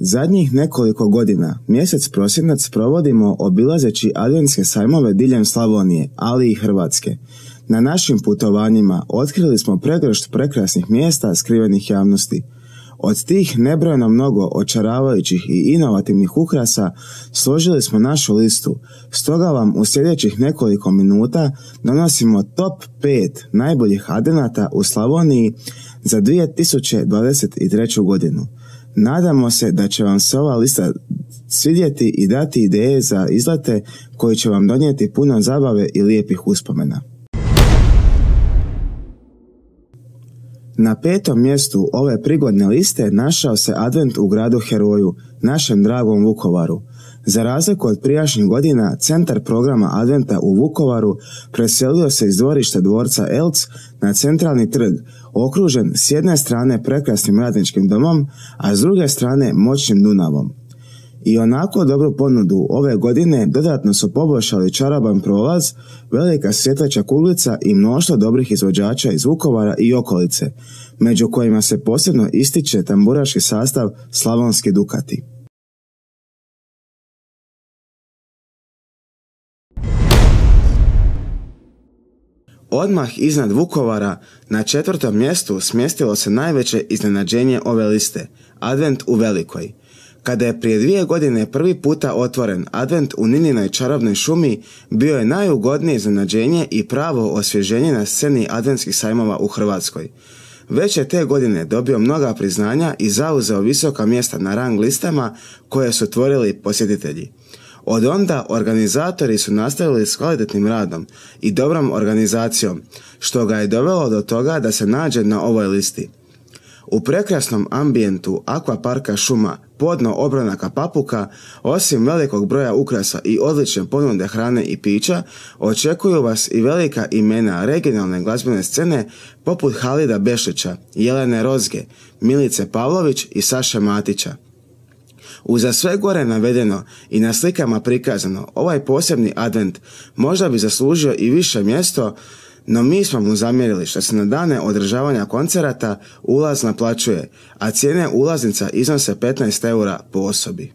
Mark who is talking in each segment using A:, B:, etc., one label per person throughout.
A: Zadnjih nekoliko godina mjesec prosinac provodimo obilazeći adventske sajmove diljem Slavonije, ali i Hrvatske. Na našim putovanjima otkrili smo pregršt prekrasnih mjesta skrivenih javnosti. Od tih nebrojeno mnogo očaravajućih i inovativnih ukrasa složili smo našu listu, stoga vam u sljedećih nekoliko minuta donosimo top 5 najboljih advenata u Slavoniji za 2023. godinu. Nadamo se da će vam se ova lista svidjeti i dati ideje za izlete koji će vam donijeti puno zabave i lijepih uspomena. Na 5. mjestu ove prigodne liste našao se advent u gradu heroju, našem dragom Vukovaru. Za razliku od prijašnjih godina, centar programa adventa u Vukovaru preselio se iz dvorišta dvorca Elc na centralni trg, okružen s jedne strane prekrasnim radničkim domom, a s druge strane moćnim Dunavom. I onako dobru ponudu ove godine dodatno su poboljšali čaroban prolaz, velika svjetleća kuglica i mnoštvo dobrih izvođača iz Vukovara i okolice, među kojima se posebno ističe tamburaški sastav Slavonski Dukati. Odmah iznad Vukovara na 4. mjestu smjestilo se najveće iznenađenje ove liste, advent u Velikoj. Kada je prije 2 godine prvi puta otvoren advent u Nininoj čarobnoj šumi, bio je najugodnije iznenađenje i pravo osvježenje na sceni adventskih sajmova u Hrvatskoj. Već je te godine dobio mnoga priznanja i zauzeo visoka mjesta na rang listama koje su tvorili posjetitelji. Od onda organizatori su nastavili s kvalitetnim radom i dobrom organizacijom, što ga je dovelo do toga da se nađe na ovoj listi. U prekrasnom ambijentu akvaparka šuma podno obronaka Papuka, osim velikog broja ukrasa i odlične ponude hrane i pića, očekuju vas i velika imena regionalne glazbene scene poput Halida Bešića, Jelene Rozge, Milice Pavlović i Saše Matića. Uza sve gore navedeno i na slikama prikazano, ovaj posebni advent možda bi zaslužio i više mjesto, no mi smo mu zamjerili što se na dane održavanja koncerata ulaz naplaćuje, a cijene ulaznica iznose 15 € po osobi.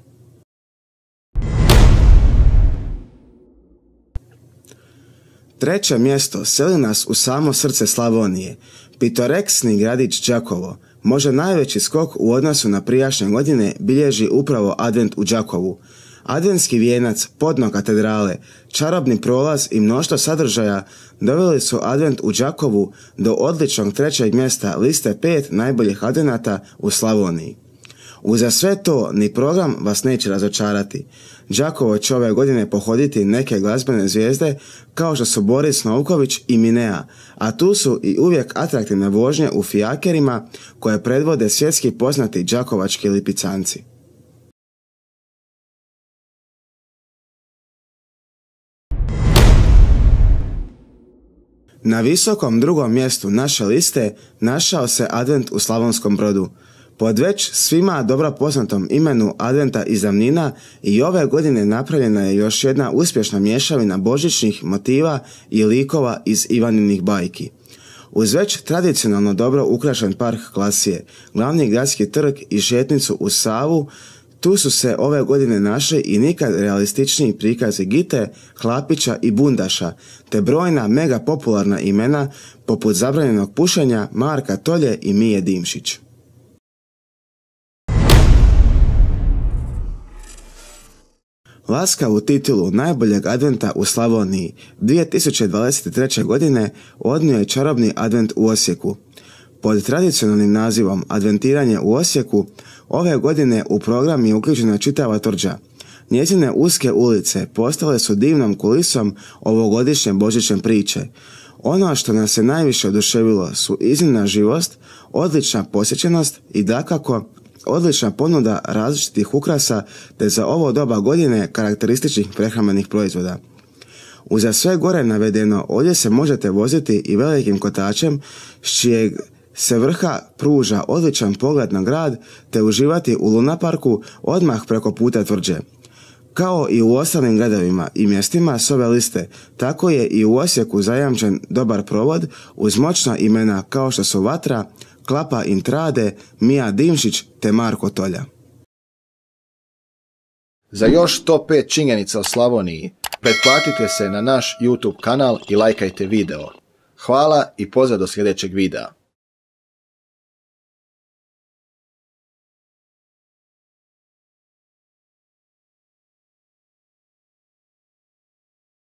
A: Treće mjesto seli nas u samo srce Slavonije. Pitoreksni gradić Đakovo, možda najveći skok u odnosu na prijašnje godine, bilježi upravo advent u Đakovu. Adventski vijenac, podno katedrale, čarobni prolaz i mnoštvo sadržaja doveli su advent u Đakovu do odličnog 3. mjesta liste 5 najboljih advenata u Slavoniji. Uza sve to ni program vas neće razočarati. Đakovo će ove godine pohoditi neke glazbene zvijezde kao što su Boris Novković i Minea, a tu su i uvijek atraktivne vožnje u fijakerima koje predvode svjetski poznati đakovački lipicanci. Na visokom 2. mjestu naše liste našao se advent u Slavonskom Brodu. Pod već svima dobro poznatom imenu adventa iz davnina i ove godine napravljena je još jedna uspješna mješavina božićnih motiva i likova iz Ivaninih bajki. Uz već tradicionalno dobro ukrašen park Klasije, glavni gradski trg i šetnicu uz Savu, tu su se ove godine našli i nikad realističniji prikazi Gite, Hlapića i Bundaša, te brojna mega popularna imena poput zabranjenog pušenja Marka Tolje i Mije Dimšić. Laskavu titulu najboljeg adventa u Slavoniji 2023. godine odnio je čarobni advent u Osijeku. Pod tradicionalnim nazivom Adventiranje u Osijeku ove godine u program je uključena čitava tvrđa. Njezine uske ulice postale su divnom kulisom ovogodišnje božićne priče. Ono što nas je najviše oduševilo su iznimna živost, odlična posjećenost i dakako odlična ponuda različitih ukrasa te za ovo doba godine karakterističnih prehrambenih proizvoda. Uza sve gore navedeno, ovdje se možete voziti i velikim kotačem s čijeg se vrha pruža odličan pogled na grad te uživati u lunaparku odmah preko puta tvrđe. Kao i u ostalim gradovima i mjestima s ove liste, tako je i u Osijeku zajamčen dobar provod uz moćna imena kao što su Vatra, Klapa Intrade, Mija Dimšić te Marko Tolja.
B: Za još top 5 činjenica o Slavoniji, pretplatite se na naš YouTube kanal i lajkajte video. Hvala i pozdrav do sljedećeg videa.